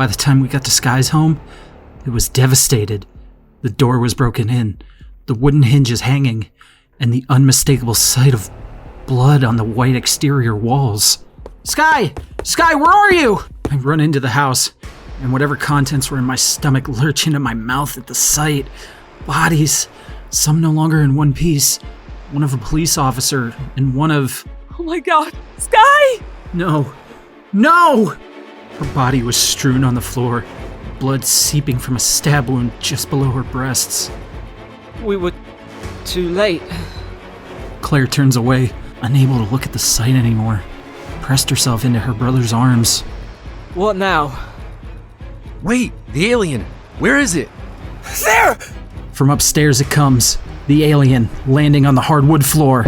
By the time we got to Sky's home, it was devastated. The door was broken in, the wooden hinges hanging, and the unmistakable sight of blood on the white exterior walls. Sky! Sky, where are you? I run into the house, and whatever contents were in my stomach lurch into my mouth at the sight. Bodies, some no longer in one piece. One of a police officer, and one of... Oh my god! Sky! No! No! Her body was strewn on the floor, blood seeping from a stab wound just below her breasts. We were too late. Claire turns away, unable to look at the sight anymore. Pressed herself into her brother's arms. What now? Wait, the alien! Where is it? There! From upstairs it comes, the alien landing on the hardwood floor.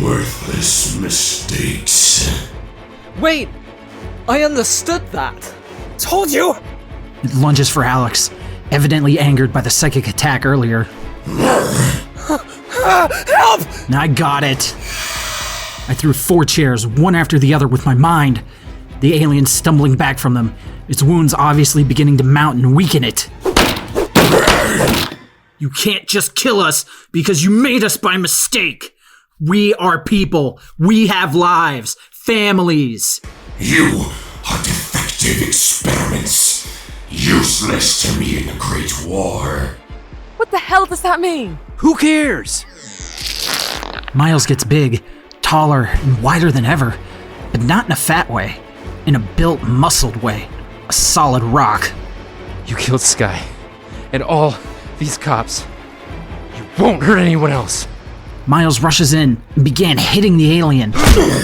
Worthless mistakes. Wait! I understood that. Told you! It lunges for Alex, evidently angered by the psychic attack earlier. Help! I got it. I threw 4 chairs, one after the other with my mind. The alien stumbling back from them, its wounds obviously beginning to mount and weaken it. You can't just kill us because you made us by mistake. We are people. We have lives, families. You are defective experiments, useless to me in the Great War. What the hell does that mean? Who cares? Miles gets big, taller, and wider than ever, but not in a fat way. In a built, muscled way. A solid rock. You killed Sky. And all these cops. You won't hurt anyone else. Miles rushes in and began hitting the alien,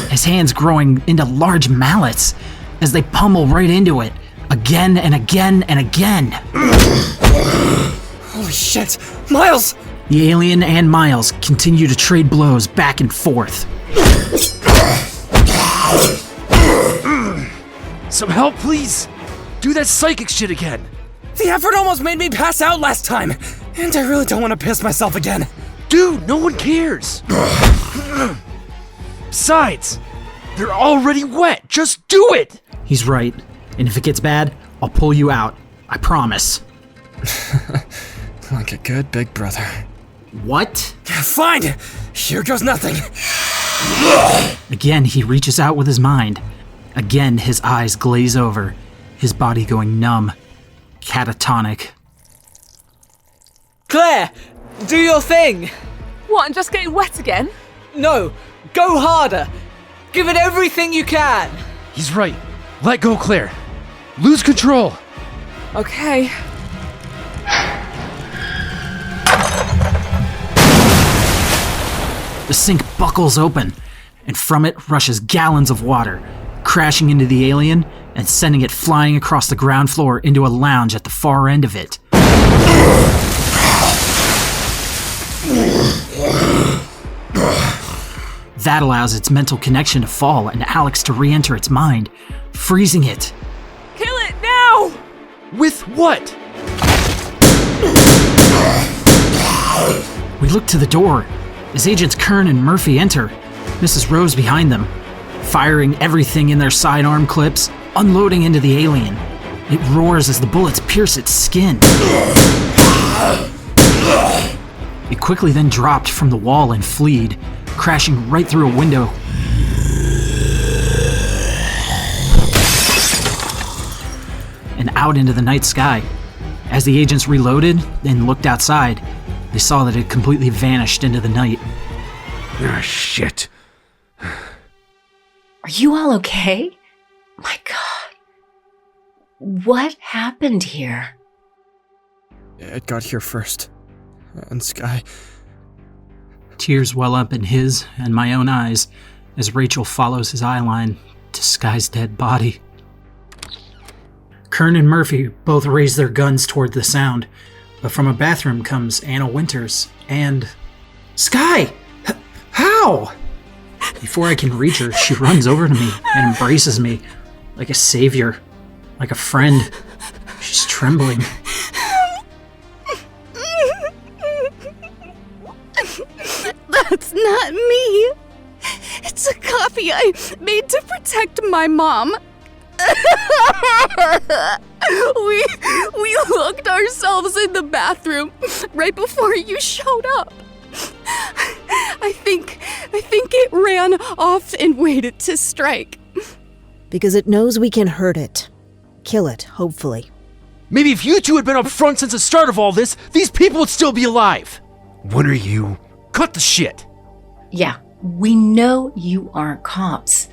his hands growing into large mallets as they pummel right into it, again and again and again. Holy shit! Miles! The alien and Miles continue to trade blows back and forth. Some help, please! Do that psychic shit again! The effort almost made me pass out last time, and I really don't want to piss myself again. Dude, no one cares! Besides, they're already wet! Just do it! He's right, and if it gets bad, I'll pull you out. I promise. Like a good big brother. What? Fine! Here goes nothing. Again, he reaches out with his mind. Again, his eyes glaze over, his body going numb, catatonic. Claire! Do your thing! What, I'm just getting wet again? No! Go harder! Give it everything you can! He's right. Let go, Claire. Lose control. Okay. The sink buckles open, and from it rushes gallons of water, crashing into the alien and sending it flying across the ground floor into a lounge at the far end of it. That allows its mental connection to fall and Alex to re-enter its mind, freezing it. Kill it now! With what? We look to the door as Agents Kern and Murphy enter, Mrs. Rose behind them, firing everything in their sidearm clips, unloading into the alien. It roars as the bullets pierce its skin. It quickly then dropped from the wall and fleed, crashing right through a window. And out into the night sky. As the agents reloaded and looked outside, they saw that it had completely vanished into the night. Ah, shit. Are you all okay? My God. What happened here? It got here first. And Sky... Tears well up in his and my own eyes as Rachel follows his eyeline to Sky's dead body. Kern and Murphy both raise their guns toward the sound, but from a bathroom comes Anna Winters and... Sky! How? Before I can reach her, she runs over to me and embraces me like a savior, like a friend. She's trembling. That's not me. It's a copy movie I made to protect my mom. we locked ourselves in the bathroom right before you showed up. I think it ran off and waited to strike. Because it knows we can hurt it. Kill it, hopefully. Maybe if you two had been up front since the start of all this, these people would still be alive. What are you? Cut the shit. Yeah, we know you aren't cops.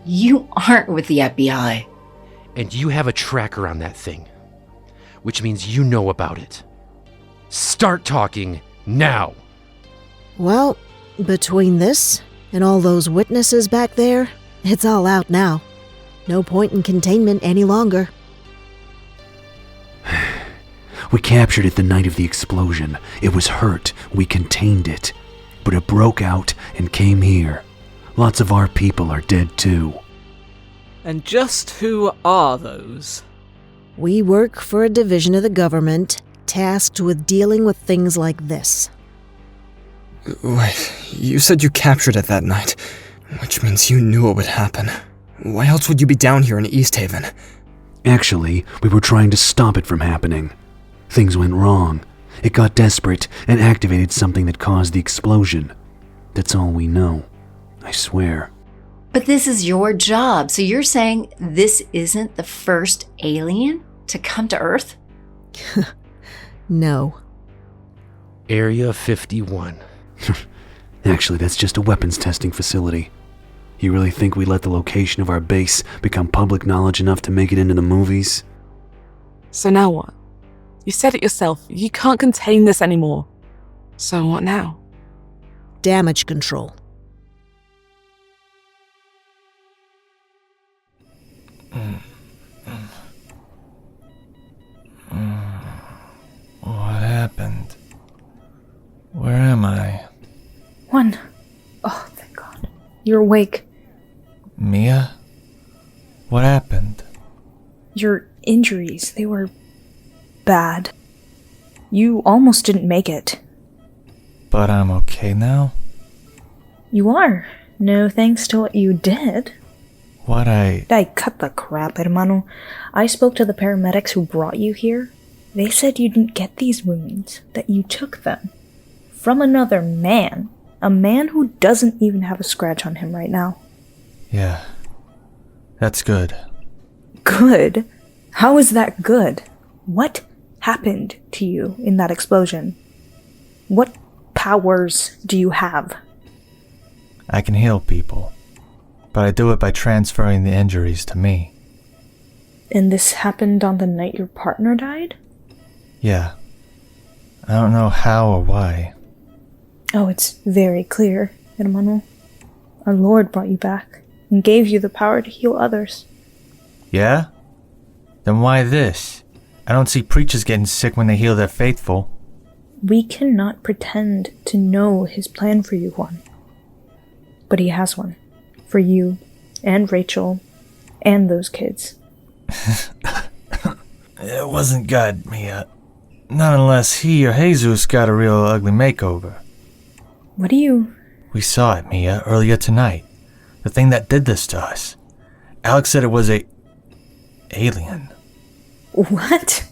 You aren't with the FBI. And you have a tracker on that thing, which means you know about it. Start talking now. Well, between this and all those witnesses back there, it's all out now. No point in containment any longer. We captured it the night of the explosion. It was hurt. We contained it. But it broke out and came here. Lots of our people are dead too. And just who are those? We work for a division of the government tasked with dealing with things like this. Wait, you said you captured it that night, which means you knew it would happen. Why else would you be down here in Easthaven? Actually, we were trying to stop it from happening. Things went wrong. It got desperate and activated something that caused the explosion. That's all we know. I swear. But this is your job, so you're saying this isn't the first alien to come to Earth? No. Area 51. Actually, that's just a weapons testing facility. You really think we let the location of our base become public knowledge enough to make it into the movies? So now what? You said it yourself. You can't contain this anymore. So what now? Damage control. What happened? Where am I? Juan. Oh, thank God. You're awake. Mia? What happened? Your injuries, they were bad. You almost didn't make it. But I'm okay now? You are. No thanks to what you did. What I cut the crap, hermano. I spoke to the paramedics who brought you here. They said you didn't get these wounds, that you took them. From another man. A man who doesn't even have a scratch on him right now. Yeah. That's good. Good? How is that good? What happened to you in that explosion? What powers do you have? I can heal people. But I do it by transferring the injuries to me. And this happened on the night your partner died? Yeah. I don't know how or why. Oh, it's very clear, hermano. Our Lord brought you back and gave you the power to heal others. Yeah? Then why this? I don't see preachers getting sick when they heal their faithful. We cannot pretend to know his plan for you, Juan. But he has one. For you, and Rachel, and those kids. It wasn't God, Mia. Not unless he or Jesus got a real ugly makeover. What do you... We saw it, Mia, earlier tonight. The thing that did this to us. Alex said it was a... alien. What?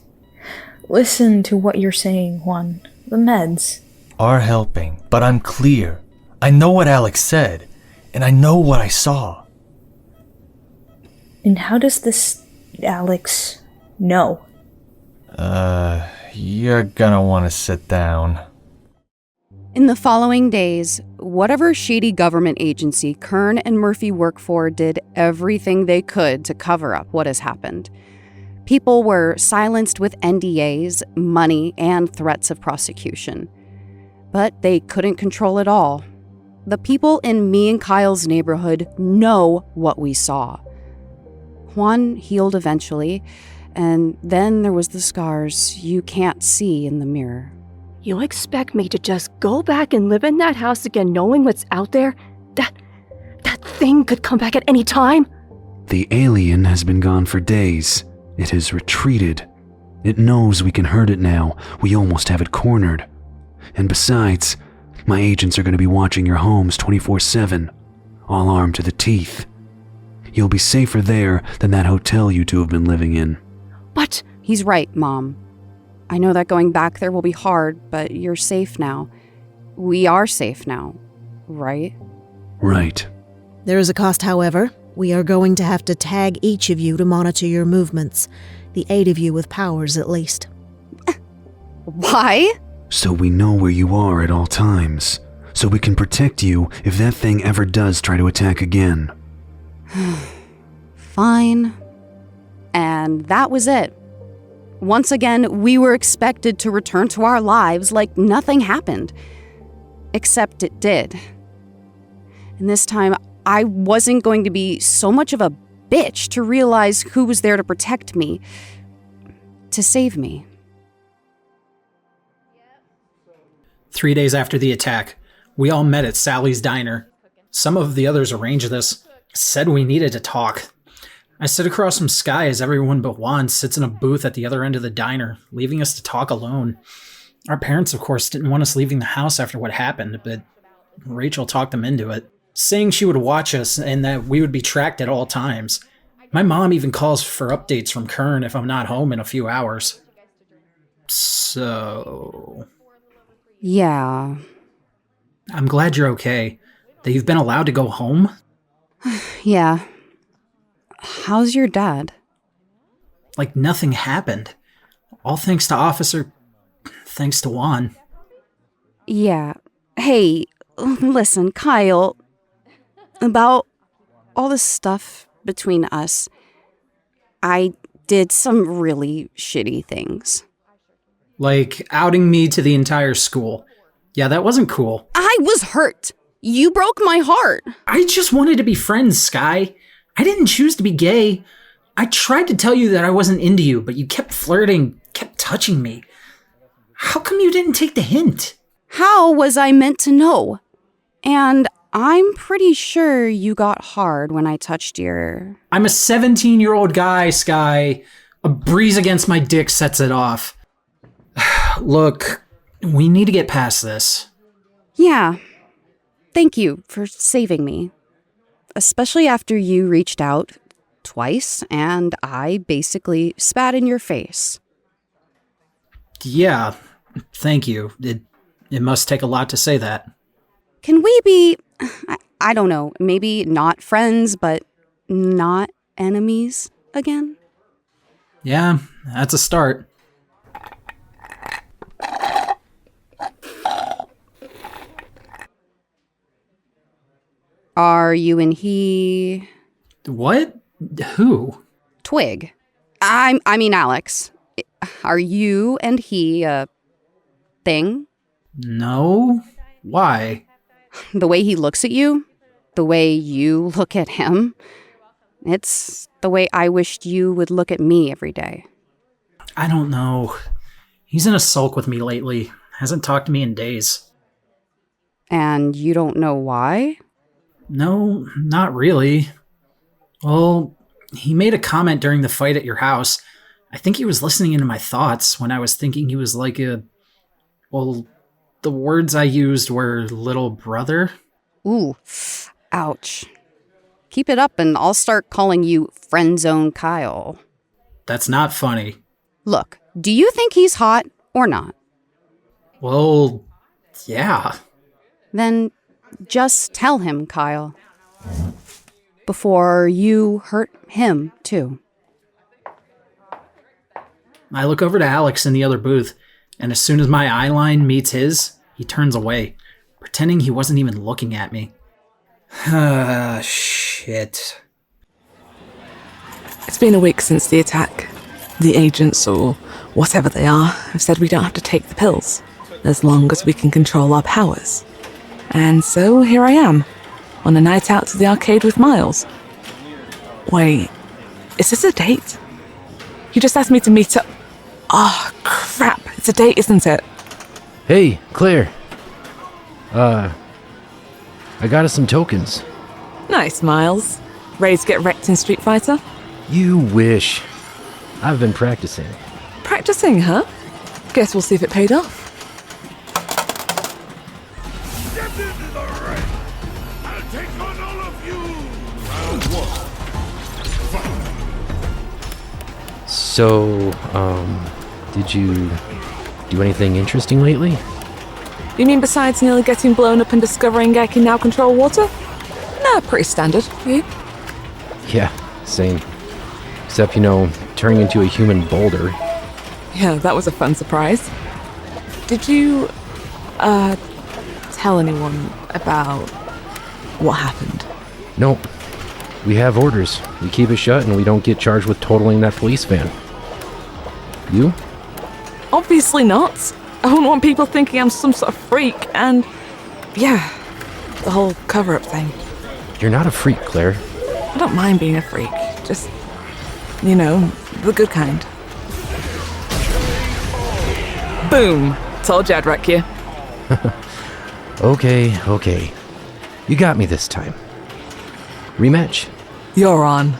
Listen to what you're saying, Juan. The meds. Are helping, but I'm clear. I know what Alex said, and I know what I saw. And how does this Alex know? You're gonna want to sit down. In the following days, whatever shady government agency Kern and Murphy work for did everything they could to cover up what has happened. People were silenced with NDAs, money, and threats of prosecution. But they couldn't control it all. The people in me and Kyle's neighborhood know what we saw. Juan healed eventually, and then there was the scars you can't see in the mirror. You expect me to just go back and live in that house again knowing what's out there? That thing could come back at any time? The alien has been gone for days. It has retreated. It knows we can hurt it now. We almost have it cornered. And besides, my agents are going to be watching your homes 24/7. all armed to the teeth. You'll be safer there than that hotel you two have been living in. But he's right, Mom. I know that going back there will be hard, but you're safe now. We are safe now, right? Right. There is a cost, however. We are going to have to tag each of you to monitor your movements. The 8 of you with powers, at least. Why? So we know where you are at all times. So we can protect you if that thing ever does try to attack again. Fine. And that was it. Once again, we were expected to return to our lives like nothing happened. Except it did. And this time, I wasn't going to be so much of a bitch to realize who was there to protect me, to save me. 3 days after the attack, we all met at Sally's diner. Some of the others arranged this, said we needed to talk. I sit across from Sky as everyone but Juan sits in a booth at the other end of the diner, leaving us to talk alone. Our parents, of course, didn't want us leaving the house after what happened, but Rachel talked them into it, saying she would watch us and that we would be tracked at all times. My mom even calls for updates from Kern if I'm not home in a few hours. So... Yeah. I'm glad you're okay. That you've been allowed to go home? Yeah. How's your dad? Like nothing happened. All thanks to Officer... Thanks to Juan. Yeah. Hey, listen, Kyle. About all this stuff between us, I did some really shitty things. Like outing me to the entire school. Yeah, that wasn't cool. I was hurt. You broke my heart. I just wanted to be friends, Sky. I didn't choose to be gay. I tried to tell you that I wasn't into you, but you kept flirting, kept touching me. How come you didn't take the hint? How was I meant to know? And I'm pretty sure you got hard when I touched your... I'm a 17-year-old guy, Sky. A breeze against my dick sets it off. Look, we need to get past this. Yeah. Thank you for saving me. Especially after you reached out twice and I basically spat in your face. Yeah, thank you. It must take a lot to say that. Can we be, I don't know, maybe not friends, but not enemies again? Yeah, that's a start. Are you and he... What? Who? Twig. I mean Alex. Are you and he a thing? No. Why? The way he looks at you, the way you look at him, it's the way I wished you would look at me every day. I don't know. He's in a sulk with me lately. Hasn't talked to me in days. And you don't know why? No, not really. Well, he made a comment during the fight at your house. I think he was listening into my thoughts when I was thinking he was like a... Well, the words I used were little brother. Ooh, ouch. Keep it up and I'll start calling you Friendzone Kyle. That's not funny. Look, do you think he's hot or not? Well, yeah. Then just tell him, Kyle. Before you hurt him, too. I look over to Alex in the other booth, and as soon as my eye line meets his, he turns away, pretending he wasn't even looking at me. Ah, shit. It's been a week since the attack. The agents, or whatever they are, have said we don't have to take the pills, as long as we can control our powers. And so here I am, on a night out to the arcade with Miles. Wait, is this a date? You just asked me to meet up. Oh, crap, it's a date, isn't it? Hey, Claire. I got us some tokens. Nice, Miles. Ready to get wrecked in Street Fighter? You wish. I've been practicing. Practicing, huh? Guess we'll see if it paid off. Step into the ring! I'll take on all of So, did you do anything interesting lately? You mean besides nearly getting blown up and discovering I can now control water? Nah, pretty standard. You? Yeah, same. Except, turning into a human boulder. Yeah, that was a fun surprise. Did you, tell anyone about what happened? Nope. We have orders. We keep it shut and we don't get charged with totaling that police van. You? Obviously not. I wouldn't want people thinking I'm some sort of freak, and yeah, the whole cover-up thing. You're not a freak, Claire. I don't mind being a freak, just, the good kind. Boom! Told you I'd wreck you. Okay. You got me this time. Rematch? You're on.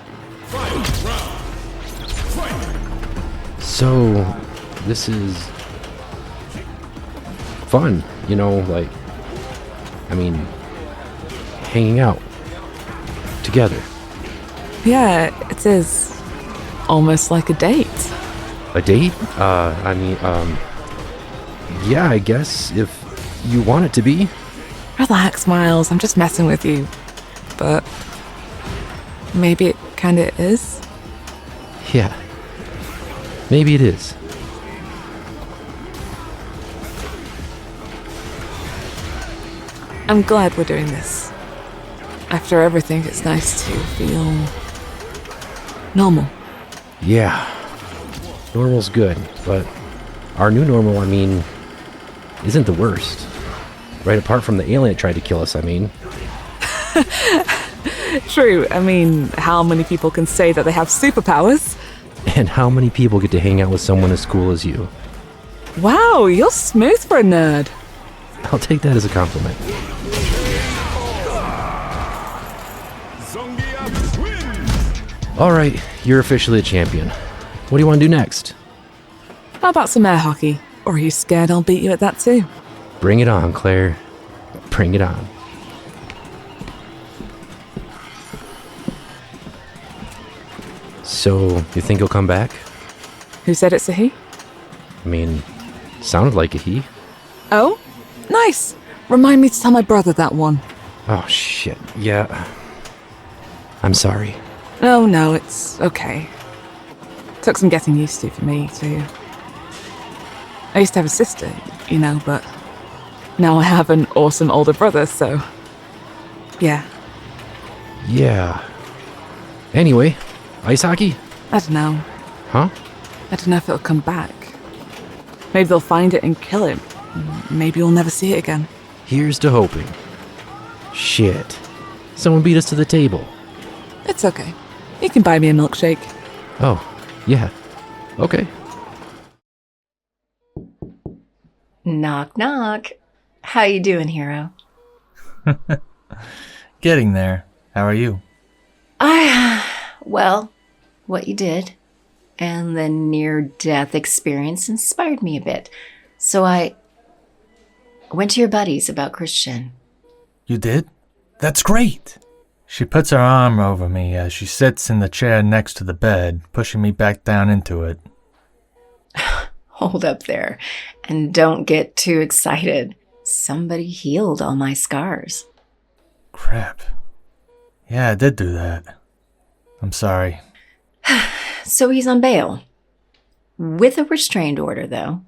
So, this is fun, hanging out together. Yeah, it is almost like a date. A date? Yeah, I guess, if you want it to be. Relax, Miles, I'm just messing with you. But maybe it kinda is? Yeah. Maybe it is. I'm glad we're doing this. After everything, it's nice to feel normal. Yeah. Normal's good, but our new normal, isn't the worst. Right apart from the alien that tried to kill us, True, how many people can say that they have superpowers? And how many people get to hang out with someone as cool as you? Wow, you're smooth for a nerd. I'll take that as a compliment. Alright, you're officially a champion. What do you want to do next? How about some air hockey? Or are you scared I'll beat you at that too? Bring it on, Claire. Bring it on. So, you think he'll come back? Who said it's a he? Sounded like a he. Oh? Nice! Remind me to tell my brother that one. Oh, shit. Yeah. I'm sorry. No, it's okay. Took some getting used to for me, too. I used to have a sister, but now I have an awesome older brother, so yeah. Yeah. Anyway, ice hockey? I don't know. Huh? I don't know if it'll come back. Maybe they'll find it and kill him. Maybe we'll never see it again. Here's to hoping. Shit. Someone beat us to the table. It's okay. You can buy me a milkshake. Oh, yeah. Okay. Knock, knock. How you doing, hero? Getting there. How are you? Well, what you did and the near-death experience inspired me a bit. So I went to your buddies about Christian. You did? That's great. She puts her arm over me as she sits in the chair next to the bed, pushing me back down into it. Hold up there, and don't get too excited. Somebody healed all my scars. Crap. Yeah, I did do that. I'm sorry. So he's on bail. With a restrained order, though.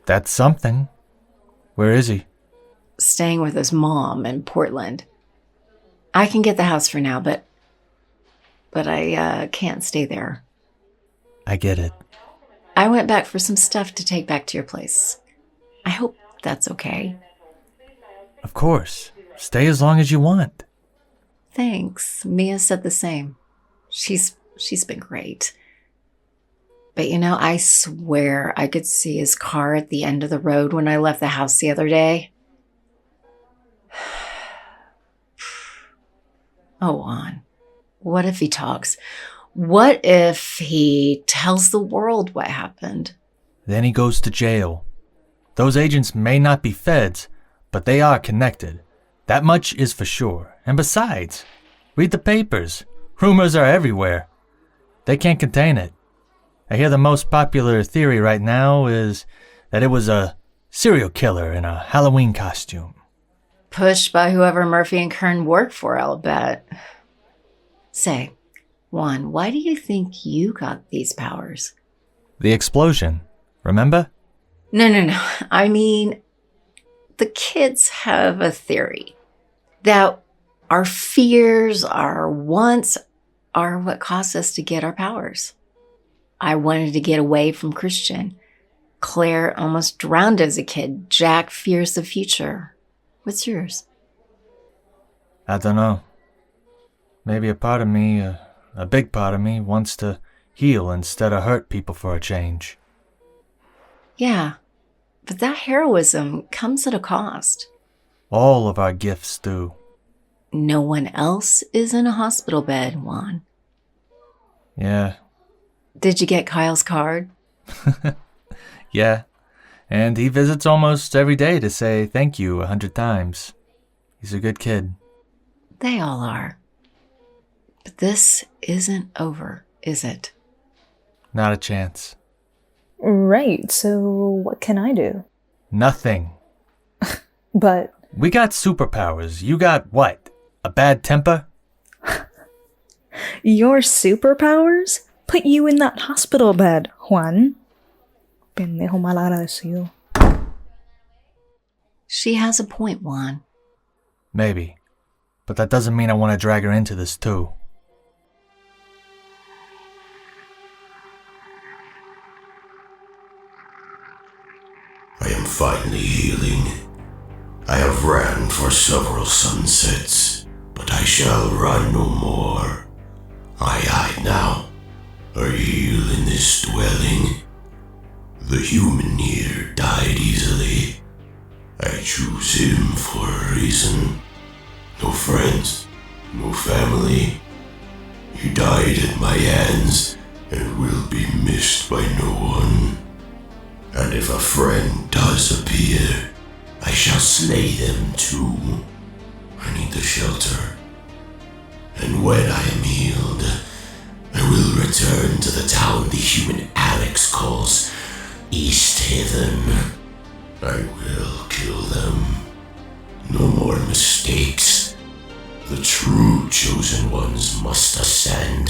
That's something. Where is he? Staying with his mom in Portland. I can get the house for now, but I can't stay there. I get it. I went back for some stuff to take back to your place. I hope that's okay. Of course. Stay as long as you want. Thanks. Mia said the same. She's been great. But I swear I could see his car at the end of the road when I left the house the other day. Oh, Juan. What if he talks? What if he tells the world what happened? Then he goes to jail. Those agents may not be feds, but they are connected. That much is for sure. And besides, read the papers. Rumors are everywhere. They can't contain it. I hear the most popular theory right now is that it was a serial killer in a Halloween costume. Pushed by whoever Murphy and Kern work for, I'll bet. Say, Juan, why do you think you got these powers? The explosion, remember? No. I mean, the kids have a theory that our fears, our wants, are what caused us to get our powers. I wanted to get away from Christian. Claire almost drowned as a kid. Jack fears the future. What's yours? I don't know. Maybe a part of me, a big part of me, wants to heal instead of hurt people for a change. Yeah, but that heroism comes at a cost. All of our gifts do. No one else is in a hospital bed, Juan. Yeah. Did you get Kyle's card? Yeah. And he visits almost every day to say thank you 100 times. He's a good kid. They all are. But this isn't over, is it? Not a chance. Right, so what can I do? Nothing. But... We got superpowers. You got what? A bad temper? Your superpowers put you in that hospital bed, Juan. Pendejo malagradecido. She has a point, Juan. Maybe. But that doesn't mean I want to drag her into this too. I am finally healing. I have ran for several sunsets, but I shall run no more. I hide now, or heal in this dwelling. The human here died easily. I choose him for a reason. No friends, no family. He died at my hands and will be missed by no one. And if a friend does appear, I shall slay them too. I need the shelter. And when I am healed, I will return to the town the human Alex calls Easthaven. I will kill them. No more mistakes. The true chosen ones must ascend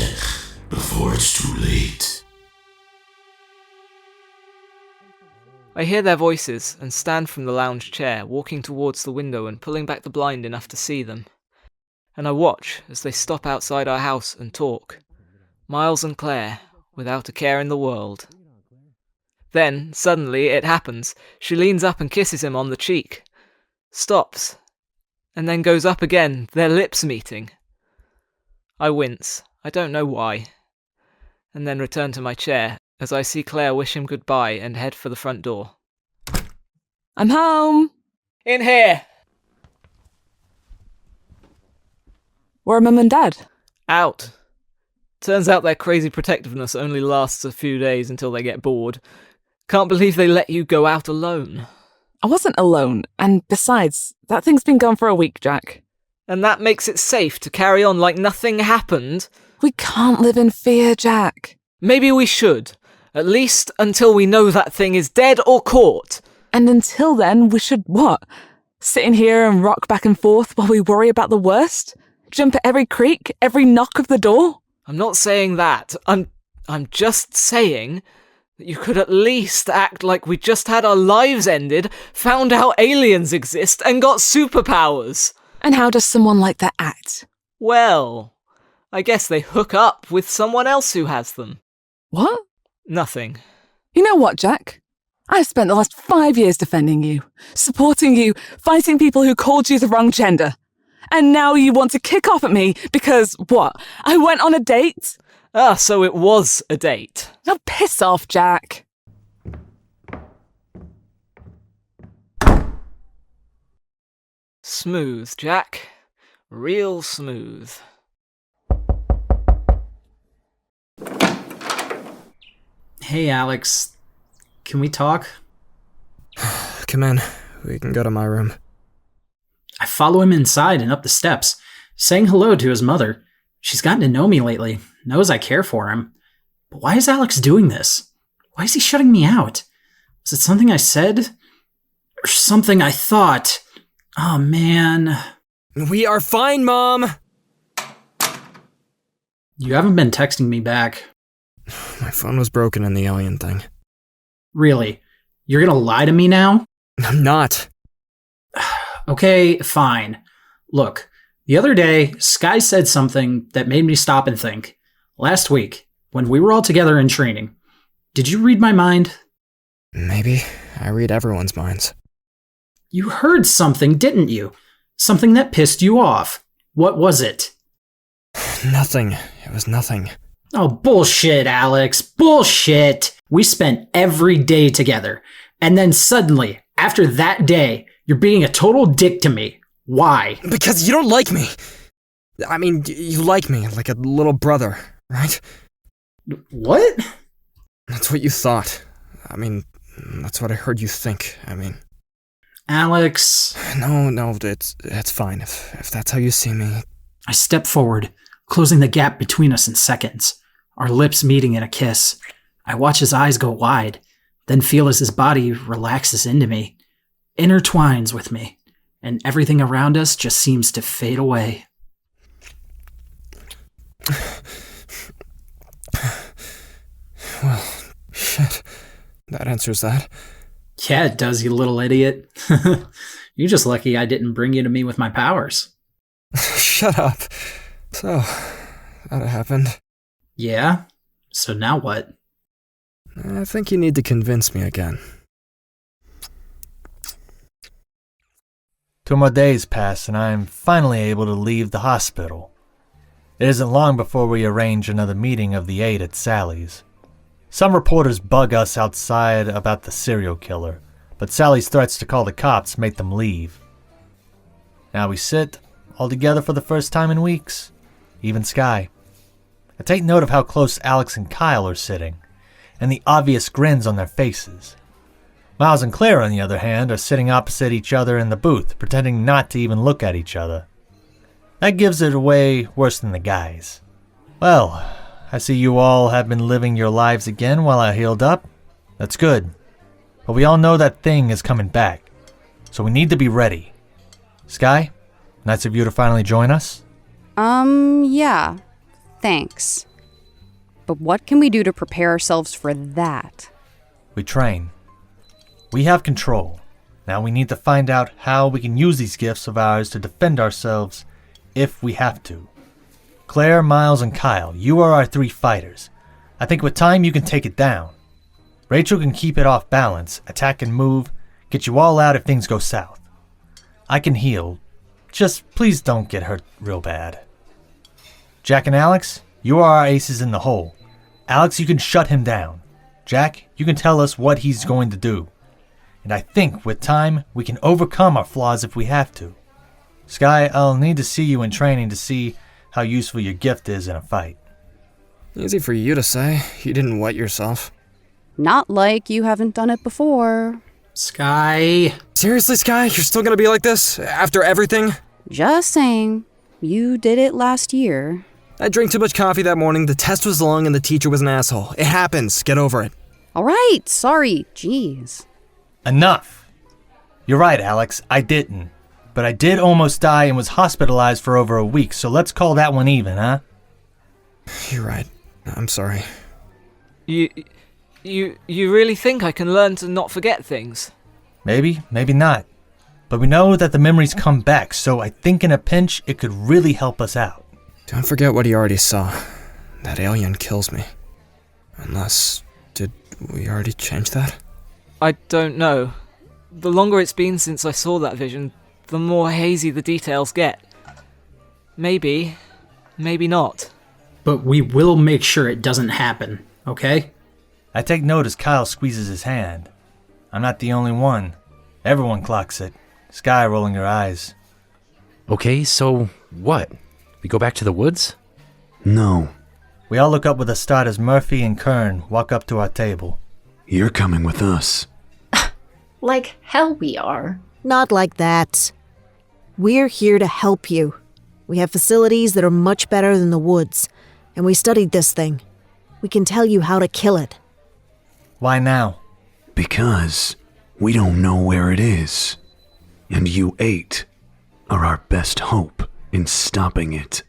before it's too late. I hear their voices and stand from the lounge chair, walking towards the window and pulling back the blind enough to see them. And I watch as they stop outside our house and talk. Miles and Claire, without a care in the world. Then, suddenly, it happens. She leans up and kisses him on the cheek. Stops. And then goes up again, their lips meeting. I wince. I don't know why. And then return to my chair, as I see Claire wish him goodbye and head for the front door. I'm home! In here! Where are Mum and Dad? Out. Turns out their crazy protectiveness only lasts a few days until they get bored. Can't believe they let you go out alone. I wasn't alone, and besides, that thing's been gone for a week, Jack. And that makes it safe to carry on like nothing happened? We can't live in fear, Jack. Maybe we should. At least until we know that thing is dead or caught. And until then, we should what? Sit in here and rock back and forth while we worry about the worst? Jump at every creak, every knock of the door? I'm not saying that. I'm just saying that you could at least act like we just had our lives ended, found out aliens exist, and got superpowers. And how does someone like that act? Well, I guess they hook up with someone else who has them. What? Nothing. You know what, Jack? I've spent the last 5 years defending you, supporting you, fighting people who called you the wrong gender. And now you want to kick off at me because, what, I went on a date? Ah, so it was a date. Now piss off, Jack. Smooth, Jack. Real smooth. Hey, Alex. Can we talk? Come in. We can go to my room. I follow him inside and up the steps, saying hello to his mother. She's gotten to know me lately, knows I care for him. But why is Alex doing this? Why is he shutting me out? Was it something I said? Or something I thought? Oh, man. We are fine, Mom! You haven't been texting me back. My phone was broken in the alien thing. Really? You're gonna lie to me now? I'm not. Okay, fine. Look, the other day, Sky said something that made me stop and think. Last week, when we were all together in training, did you read my mind? Maybe. I read everyone's minds. You heard something, didn't you? Something that pissed you off. What was it? Nothing. It was nothing. Oh, bullshit, Alex. Bullshit! We spent every day together. And then suddenly, after that day, you're being a total dick to me. Why? Because you don't like me. I mean, you like me like a little brother, right? What? That's what you thought. I mean, that's what I heard you think. Alex. No, it's fine. If that's how you see me. I step forward, closing the gap between us in seconds, our lips meeting in a kiss. I watch his eyes go wide, then feel as his body relaxes into me, intertwines with me, and everything around us just seems to fade away. Well, shit. That answers that. Yeah, it does, you little idiot. You're just lucky I didn't bring you to me with my powers. Shut up. So, that happened. Yeah? So now what? I think you need to convince me again. 2 more days pass and I am finally able to leave the hospital. It isn't long before we arrange another meeting of the 8 at Sally's. Some reporters bug us outside about the serial killer, but Sally's threats to call the cops make them leave. Now we sit, all together for the first time in weeks. Even Sky. I take note of how close Alex and Kyle are sitting, and the obvious grins on their faces. Miles and Claire, on the other hand, are sitting opposite each other in the booth, pretending not to even look at each other. That gives it away worse than the guys. Well, I see you all have been living your lives again while I healed up. That's good. But we all know that thing is coming back, so we need to be ready. Sky, nice of you to finally join us. Yeah. Thanks. But what can we do to prepare ourselves for that? We train. We have control. Now we need to find out how we can use these gifts of ours to defend ourselves if we have to. Claire, Miles, and Kyle, you are our 3 fighters. I think with time you can take it down. Rachel can keep it off balance, attack and move, get you all out if things go south. I can heal. Just please don't get hurt real bad. Jack and Alex, you are our aces in the hole. Alex, you can shut him down. Jack, you can tell us what he's going to do. And I think with time, we can overcome our flaws if we have to. Sky, I'll need to see you in training to see how useful your gift is in a fight. Easy for you to say. You didn't wet yourself. Not like you haven't done it before. Sky. Seriously, Sky? You're still gonna be like this? After everything? Just saying. You did it last year. I drank too much coffee that morning, the test was long, and the teacher was an asshole. It happens. Get over it. Alright, sorry. Jeez. Enough. You're right, Alex. I didn't. But I did almost die and was hospitalized for over a week, so let's call that one even, huh? You're right. I'm sorry. You really think I can learn to not forget things? Maybe, maybe not. But we know that the memories come back, so I think in a pinch it could really help us out. Don't forget what you already saw. That alien kills me. Unless... did we already change that? I don't know. The longer it's been since I saw that vision, the more hazy the details get. Maybe, maybe not. But we will make sure it doesn't happen, okay? I take note as Kyle squeezes his hand. I'm not the only one. Everyone clocks it. Sky rolling her eyes. Okay, so what? We go back to the woods? No. We all look up with a start as Murphy and Kern walk up to our table. You're coming with us. Like hell we are. Not like that. We're here to help you. We have facilities that are much better than the woods, and we studied this thing. we can tell you how to kill it. Why now? Because we don't know where it is. And you 8 are our best hope in stopping it.